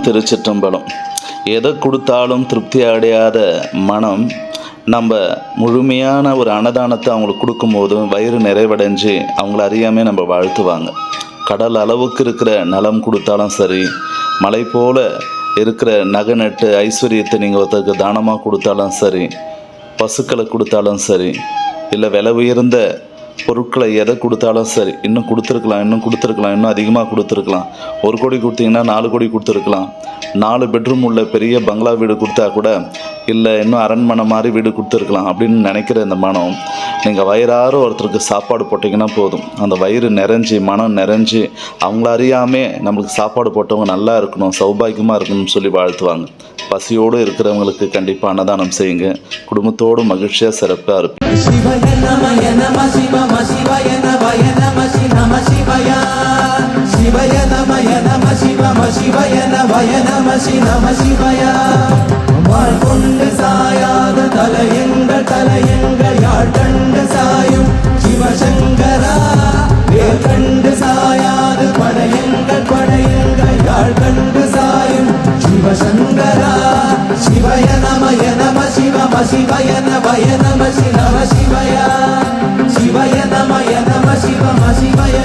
திருச்சிற்றம்பலம். எதை கொடுத்தாலும் திருப்தி அடையாத மனம் நம்ம முழுமையான ஒரு அன்னதானத்தை அவங்களுக்கு கொடுக்கும்போதும் வயிறு நிறைவடைஞ்சு அவங்கள அறியாமல் நம்ம வாழ்த்துவாங்க. கடல் அளவுக்கு இருக்கிற நலம் கொடுத்தாலும் சரி, மலை போல இருக்கிற நகை நட்டு ஐஸ்வர்யத்தை நீங்கள் ஒருத்தருக்கு தானமாக கொடுத்தாலும் சரி, பசுக்களை கொடுத்தாலும் சரி, இல்லை விலை உயர்ந்த பொருட்களை எதை கொடுத்தாலும் சரி, இன்னும் கொடுத்துருக்கலாம், இன்னும் அதிகமாக கொடுத்துருக்கலாம். 1 கோடி கொடுத்தீங்கன்னா 4 கோடி கொடுத்துருக்கலாம். 4 பெட்ரூம் உள்ள பெரிய பங்களா வீடு கொடுத்தா கூட, இல்லை இன்னும் அரண்மனை மாதிரி வீடு கொடுத்துருக்கலாம் அப்படின்னு நினைக்கிற இந்த மனம், நீங்கள் வயிறார ஒருத்தருக்கு சாப்பாடு போட்டிங்கன்னா போதும், அந்த வயிறு நிறைஞ்சி மனம் நிறைஞ்சி அவங்கள அறியாமே நம்மளுக்கு சாப்பாடு போட்டவங்க நல்லா இருக்கணும், சௌபாகியமாக இருக்கணும்னு சொல்லி வாழ்த்துவாங்க. பசியோடு இருக்கிறவங்களுக்கு கண்டிப்பாக அன்னதானம் செய்யுங்க. குடும்பத்தோடு மகிழ்ச்சியாக சிறப்பாக இருப்பேன். கொண்டு சாயாத தலையங்கள் தலையங்கள் யாழ் கண்டு சாயும் சிவசங்கரா, வேல் கண்டு சாயாது படையங்கள் படையங்கள் யாழ் கண்டு சாயும் சிவசங்கரா. சிவய நம சிவ சிவய நம நம சிவ சிவய சிவய நம சிவ சிவய